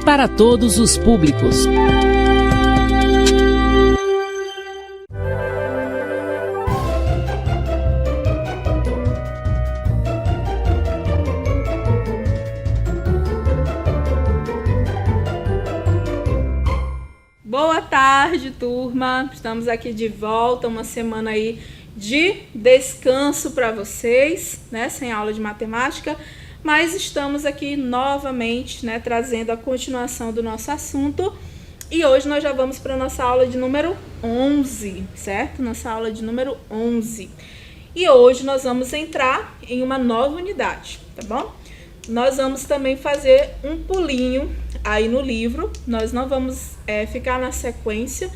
para todos os públicos. Boa tarde, turma. Estamos aqui de volta, uma semana aí de descanso para vocês, né? Sem aula de matemática, mas estamos aqui novamente, né? Trazendo a continuação do nosso assunto. E hoje nós já vamos para a nossa aula de número 11, certo? Nossa aula de número 11. E hoje nós vamos entrar em uma nova unidade, tá bom? Nós vamos também fazer um pulinho aí no livro. Nós não vamos ficar na sequência,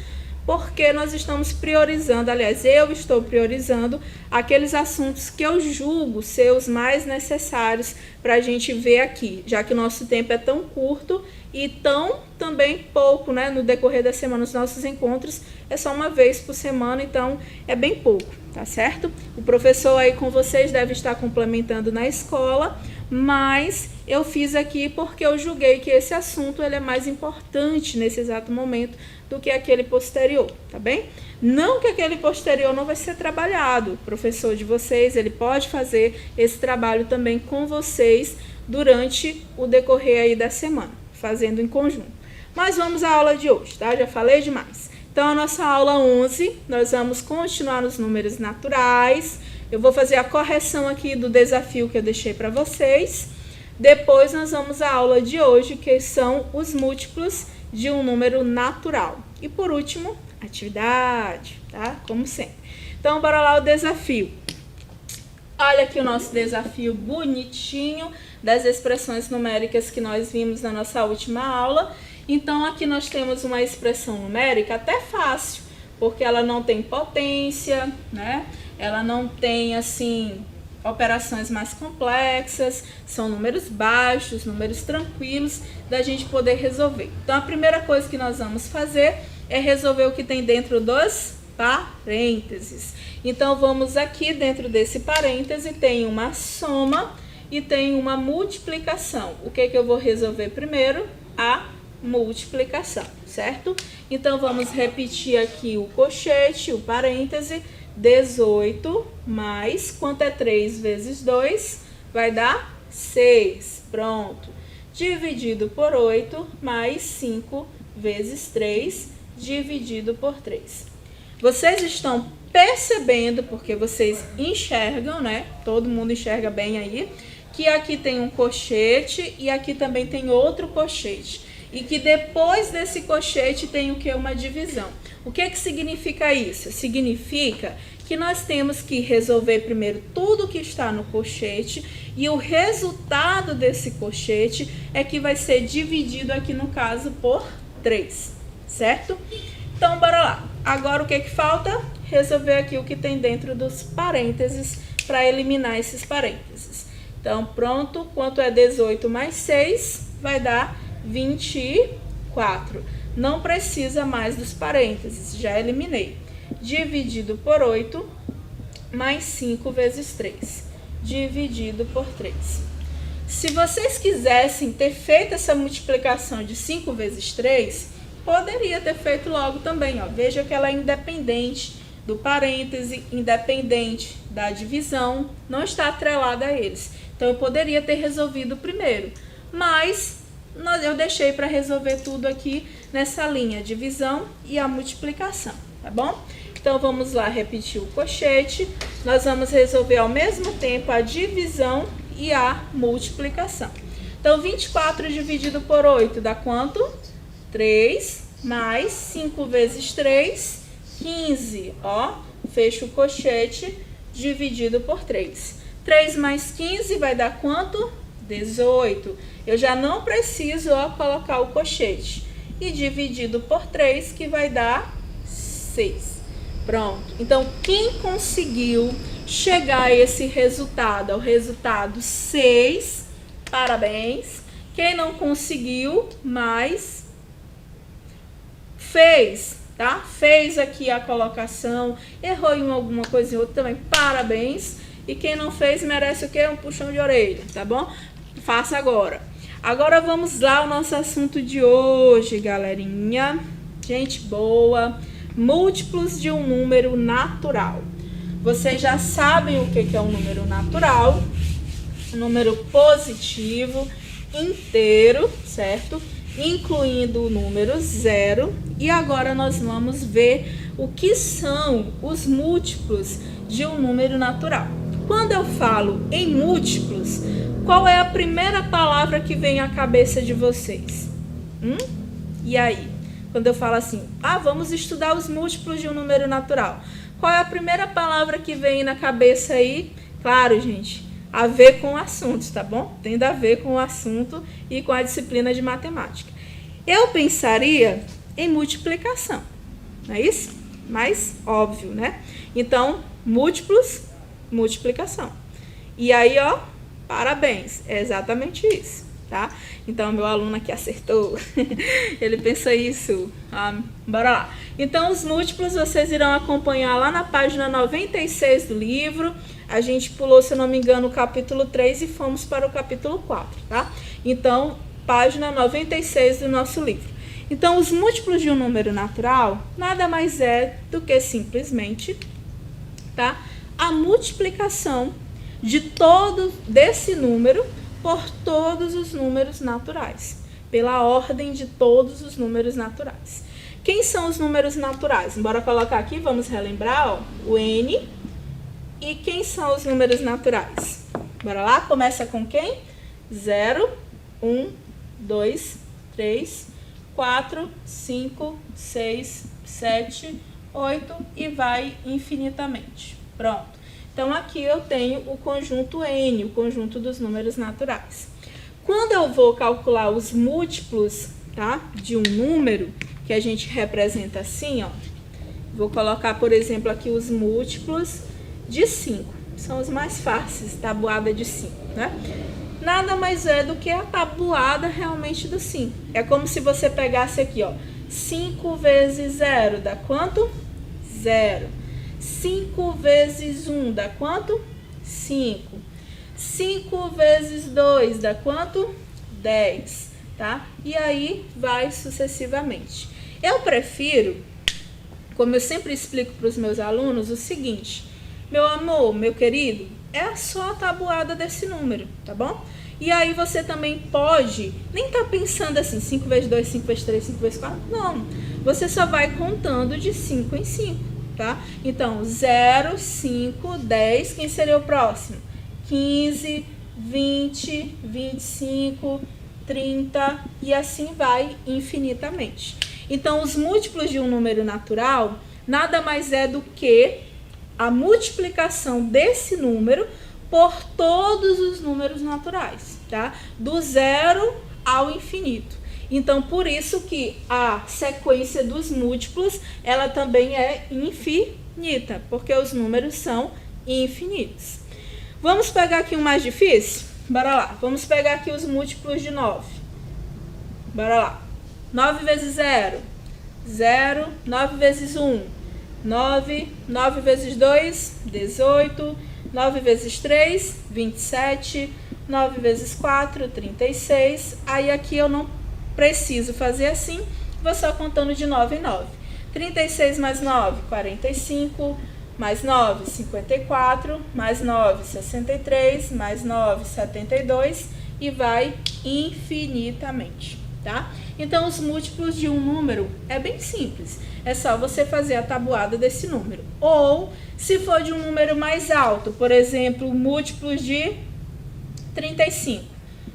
porque nós estamos priorizando, aliás, eu estou priorizando aqueles assuntos que eu julgo ser os mais necessários para a gente ver aqui, já que o nosso tempo é tão curto e tão também pouco, né? No decorrer da semana, os nossos encontros é só uma vez por semana, então é bem pouco, tá certo? O professor aí com vocês deve estar complementando na escola, mas eu fiz aqui porque eu julguei que esse assunto ele é mais importante nesse exato momento do que aquele posterior, tá bem? Não que aquele posterior não vai ser trabalhado, o professor de vocês, ele pode fazer esse trabalho também com vocês durante o decorrer aí da semana, fazendo em conjunto. Mas vamos à aula de hoje, tá? Já falei demais. Então, a nossa aula 11, nós vamos continuar nos números naturais. Eu vou fazer a correção aqui do desafio que eu deixei para vocês. Depois nós vamos à aula de hoje, que são os múltiplos de um número natural. E por último, atividade, tá? Como sempre. Então, bora lá o desafio. Olha aqui o nosso desafio bonitinho das expressões numéricas que nós vimos na nossa última aula. Então, aqui nós temos uma expressão numérica até fácil, porque ela não tem potência, né? Ela não tem, assim, operações mais complexas, são números baixos, números tranquilos da gente poder resolver. Então, a primeira coisa que nós vamos fazer é resolver o que tem dentro dos parênteses. Então, vamos aqui dentro desse parêntese, tem uma soma e tem uma multiplicação. O que eu vou resolver primeiro? A multiplicação, certo? Então, vamos repetir aqui o colchete, o parêntese. 18 mais, quanto é 3 vezes 2? Vai dar 6. Pronto. Dividido por 8 mais 5 vezes 3, dividido por 3. Vocês estão percebendo, porque vocês enxergam, né? Todo mundo enxerga bem aí, que aqui tem um colchete e aqui também tem outro colchete. E que depois desse colchete tem o que? Uma divisão. O que significa isso? Significa que nós temos que resolver primeiro tudo que está no colchete e o resultado desse colchete é que vai ser dividido aqui no caso por 3, certo? Então, bora lá. Agora o que falta? Resolver aqui o que tem dentro dos parênteses para eliminar esses parênteses. Então, pronto. Quanto é 18 mais 6? Vai dar 24. Não precisa mais dos parênteses, já eliminei. Dividido por 8, mais 5 vezes 3. Dividido por 3. Se vocês quisessem ter feito essa multiplicação de 5 vezes 3, poderia ter feito logo também. Ó. Veja que ela é independente do parêntese, independente da divisão, não está atrelada a eles. Então, eu poderia ter resolvido primeiro, mas eu deixei para resolver tudo aqui nessa linha, divisão e a multiplicação, tá bom? Então, vamos lá repetir o colchete. Nós vamos resolver ao mesmo tempo a divisão e a multiplicação. Então, 24 dividido por 8 dá quanto? 3 mais 5 vezes 3, 15. Ó, fecha o colchete dividido por 3. 3 mais 15 vai dar quanto? 18. Eu já não preciso, ó, colocar o colchete. E dividido por 3, que vai dar 6. Pronto. Então, quem conseguiu chegar a esse resultado, ao resultado 6, parabéns. Quem não conseguiu, mas fez, tá? Fez aqui a colocação, errou em alguma coisa e outra também, parabéns. E quem não fez merece o quê? Um puxão de orelha, tá bom? Faça agora. Agora vamos lá ao nosso assunto de hoje, galerinha. Gente boa, múltiplos de um número natural. Vocês já sabem o que é um número natural, um número positivo, inteiro, certo? Incluindo o número 0. E agora nós vamos ver o que são os múltiplos de um número natural. Quando eu falo em múltiplos, qual é a primeira palavra que vem à cabeça de vocês? E aí? Quando eu falo assim, vamos estudar os múltiplos de um número natural. Qual é a primeira palavra que vem na cabeça aí? Claro, gente, a ver com o assunto, tá bom? Tem a ver com o assunto e com a disciplina de matemática. Eu pensaria em multiplicação, não é isso? Mais óbvio, né? Então, múltiplos, multiplicação. E aí, parabéns, é exatamente isso, tá? Então, meu aluno aqui acertou. Ele pensa isso. Bora lá. Então, os múltiplos vocês irão acompanhar lá na página 96 do livro. A gente pulou, se eu não me engano, o capítulo 3 e fomos para o capítulo 4, tá? Então, página 96 do nosso livro. Então, os múltiplos de um número natural nada mais é do que simplesmente, tá? A multiplicação de todo desse número por todos os números naturais, pela ordem de todos os números naturais. Quem são os números naturais? Bora colocar aqui, vamos relembrar, o N. E quem são os números naturais? Bora lá, começa com quem? 0, 1, 2, 3, 4, 5, 6, 7, 8 e vai infinitamente. Pronto. Então, aqui eu tenho o conjunto N, o conjunto dos números naturais. Quando eu vou calcular os múltiplos, tá, de um número, que a gente representa assim, vou colocar, por exemplo, aqui os múltiplos de 5. São os mais fáceis, tabuada de 5, né? Nada mais é do que a tabuada realmente do 5. É como se você pegasse aqui, 5 vezes 0 dá quanto? 0. 5 vezes 1 dá quanto? 5. 5 vezes 2 dá quanto? 10, tá? E aí vai sucessivamente. Eu prefiro, como eu sempre explico para os meus alunos, o seguinte: meu amor, meu querido, é só a tabuada desse número, tá bom? E aí você também pode, nem tá pensando assim, 5 vezes 2, 5 vezes 3, 5 vezes 4, não. Você só vai contando de 5 em 5. Tá? Então, 0, 5, 10, quem seria o próximo? 15, 20, 25, 30 e assim vai infinitamente. Então, os múltiplos de um número natural nada mais é do que a multiplicação desse número por todos os números naturais, tá? Do 0 ao infinito. Então, por isso que a sequência dos múltiplos, ela também é infinita, porque os números são infinitos. Vamos pegar aqui um mais difícil? Bora lá. Vamos pegar aqui os múltiplos de 9. Bora lá. 9 vezes 0, 0. 9 vezes 1, 9. 9 vezes 2, 18. 9 vezes 3, 27. 9 vezes 4, 36. Aí aqui eu não preciso fazer assim, vou só contando de 9 em 9. 36 mais 9, 45, mais 9, 54, mais 9, 63, mais 9, 72 e vai infinitamente, tá? Então, os múltiplos de um número é bem simples, é só você fazer a tabuada desse número. Ou, se for de um número mais alto, por exemplo, múltiplos de 35,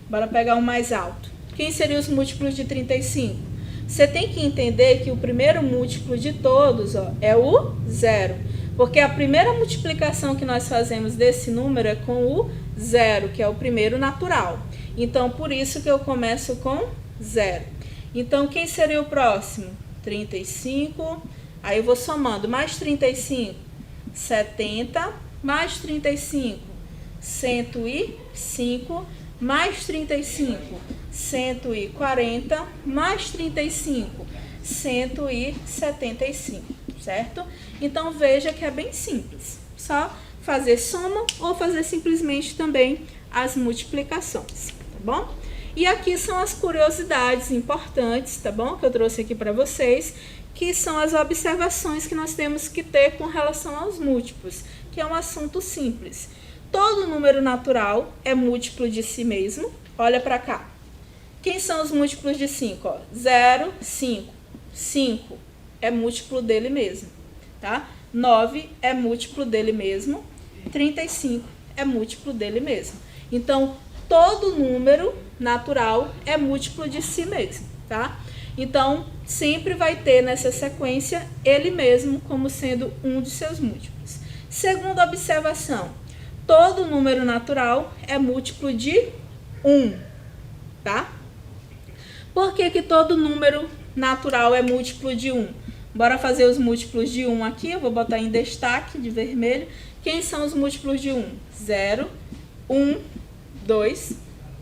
bora pegar um mais alto. Quem seriam os múltiplos de 35? Você tem que entender que o primeiro múltiplo de todos é o 0. Porque a primeira multiplicação que nós fazemos desse número é com o 0, que é o primeiro natural. Então, por isso que eu começo com 0. Então, quem seria o próximo? 35. Aí eu vou somando. Mais 35, 70. Mais 35, 105. Mais 35, 140, mais 35, 175, certo? Então, veja que é bem simples. Só fazer soma ou fazer simplesmente também as multiplicações, tá bom? E aqui são as curiosidades importantes, tá bom? Que eu trouxe aqui para vocês, que são as observações que nós temos que ter com relação aos múltiplos, que é um assunto simples. Todo número natural é múltiplo de si mesmo. Olha para cá. Quem são os múltiplos de 5? 0, 5. 5 é múltiplo dele mesmo, tá? 9 é múltiplo dele mesmo. 35 é múltiplo dele mesmo. Então, todo número natural é múltiplo de si mesmo, tá? Então, sempre vai ter nessa sequência ele mesmo como sendo um de seus múltiplos. Segunda observação, todo número natural é múltiplo de 1, tá? Por que que todo número natural é múltiplo de 1? Bora fazer os múltiplos de 1 aqui, eu vou botar em destaque de vermelho. Quem são os múltiplos de 1? 0, 1, 2,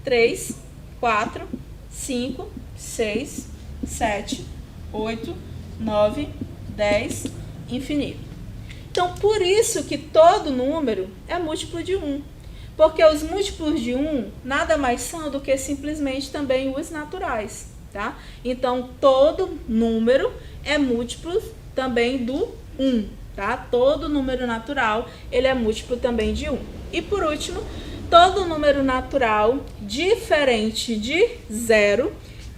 3, 4, 5, 6, 7, 8, 9, 10, infinito. Então, por isso que todo número é múltiplo de 1. Porque os múltiplos de 1 nada mais são do que simplesmente também os naturais, tá? Então, todo número é múltiplo também do 1, tá? Todo número natural, ele é múltiplo também de 1. E por último, todo número natural diferente de 0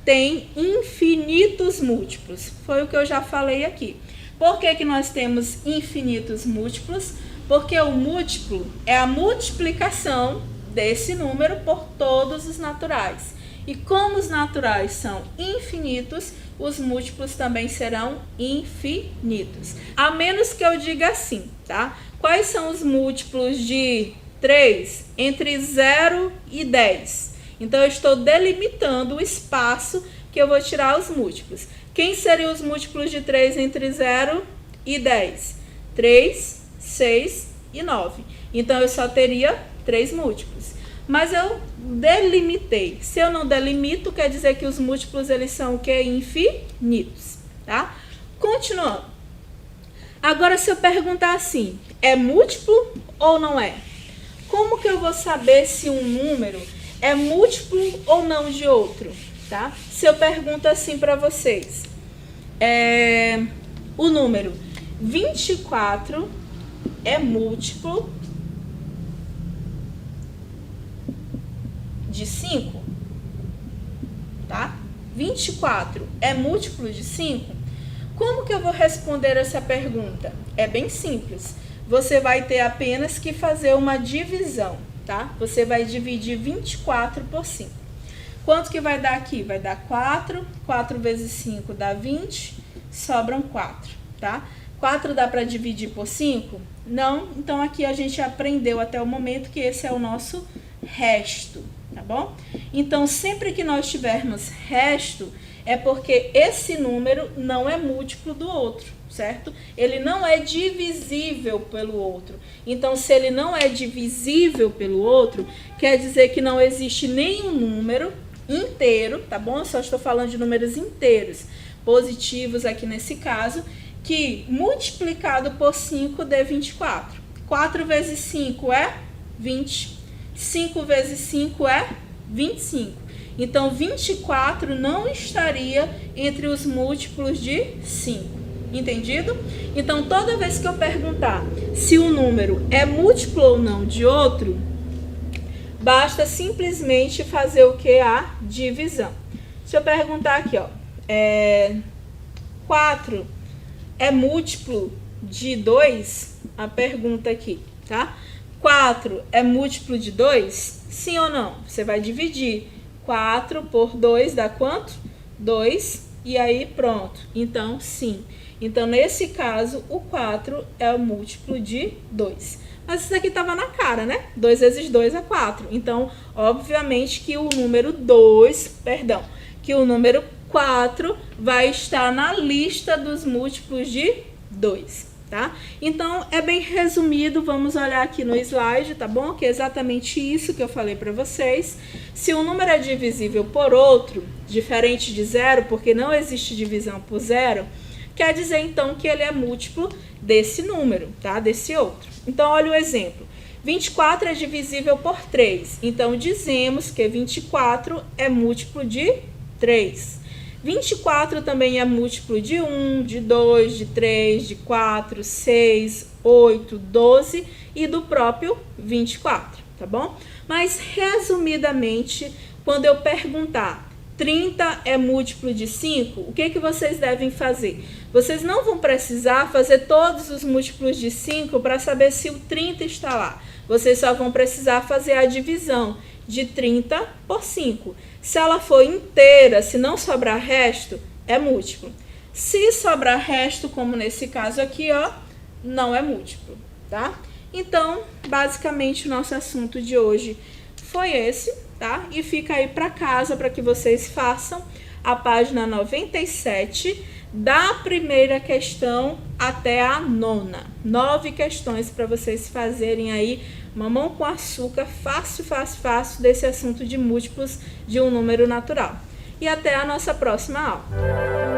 tem infinitos múltiplos. Foi o que eu já falei aqui. Por que que nós temos infinitos múltiplos? Porque o múltiplo é a multiplicação desse número por todos os naturais. E como os naturais são infinitos, os múltiplos também serão infinitos. A menos que eu diga assim, tá? Quais são os múltiplos de 3 entre 0 e 10? Então, eu estou delimitando o espaço que eu vou tirar os múltiplos. Quem seriam os múltiplos de 3 entre 0 e 10? 3, 6 e 9. Então, eu só teria 3 múltiplos. Mas eu delimitei. Se eu não delimito, quer dizer que os múltiplos eles são o quê? Infinitos, tá? Continuando. Agora, se eu perguntar assim, é múltiplo ou não é? Como que eu vou saber se um número é múltiplo ou não de outro, tá? Se eu pergunto assim para vocês, o número 24 é múltiplo de 5, tá? 24 é múltiplo de 5? Como que eu vou responder essa pergunta? É bem simples. Você vai ter apenas que fazer uma divisão, tá? Você vai dividir 24 por 5. Quanto que vai dar aqui? Vai dar 4. 4 vezes 5 dá 20. Sobram 4, tá? 4 dá para dividir por 5? Não. Então, aqui a gente aprendeu até o momento que esse é o nosso resto, tá bom? Então, sempre que nós tivermos resto, é porque esse número não é múltiplo do outro, certo? Ele não é divisível pelo outro. Então, se ele não é divisível pelo outro, quer dizer que não existe nenhum número inteiro, tá bom? Eu só estou falando de números inteiros, positivos aqui nesse caso, que multiplicado por 5 dê 24. 4 vezes 5 é 20. 5 vezes 5 é 25. Então, 24 não estaria entre os múltiplos de 5. Entendido? Então, toda vez que eu perguntar se o número é múltiplo ou não de outro, basta simplesmente fazer o que? A divisão. Se eu perguntar aqui, ó, 4 é múltiplo de 2? A pergunta aqui, tá? 4 é múltiplo de 2? Sim ou não? Você vai dividir. 4 por 2 dá quanto? 2. E aí, pronto. Então, sim. Então, nesse caso, o 4 é o múltiplo de 2. Mas isso aqui estava na cara, né? 2 vezes 2 é 4. Então, obviamente que o número 4 vai estar na lista dos múltiplos de 2, tá? Então, é bem resumido, vamos olhar aqui no slide, tá bom? Que é exatamente isso que eu falei para vocês. Se um número é divisível por outro, diferente de 0, porque não existe divisão por 0, quer dizer, então, que ele é múltiplo desse número, tá? Desse outro. Então, olha o exemplo. 24 é divisível por 3, então dizemos que 24 é múltiplo de 3. 24 também é múltiplo de 1, de 2, de 3, de 4, 6, 8, 12 e do próprio 24, tá bom? Mas, resumidamente, quando eu perguntar 30 é múltiplo de 5, o que vocês devem fazer? Vocês não vão precisar fazer todos os múltiplos de 5 para saber se o 30 está lá. Vocês só vão precisar fazer a divisão de 30 por 5. Se ela for inteira, se não sobrar resto, é múltiplo. Se sobrar resto, como nesse caso aqui, ó, não é múltiplo, tá? Então, basicamente, o nosso assunto de hoje foi esse, tá? E fica aí para casa para que vocês façam a página 97, da primeira questão até a 9ª. 9 questões para vocês fazerem aí, mamão com açúcar, fácil, fácil, fácil, desse assunto de múltiplos de um número natural. E até a nossa próxima aula.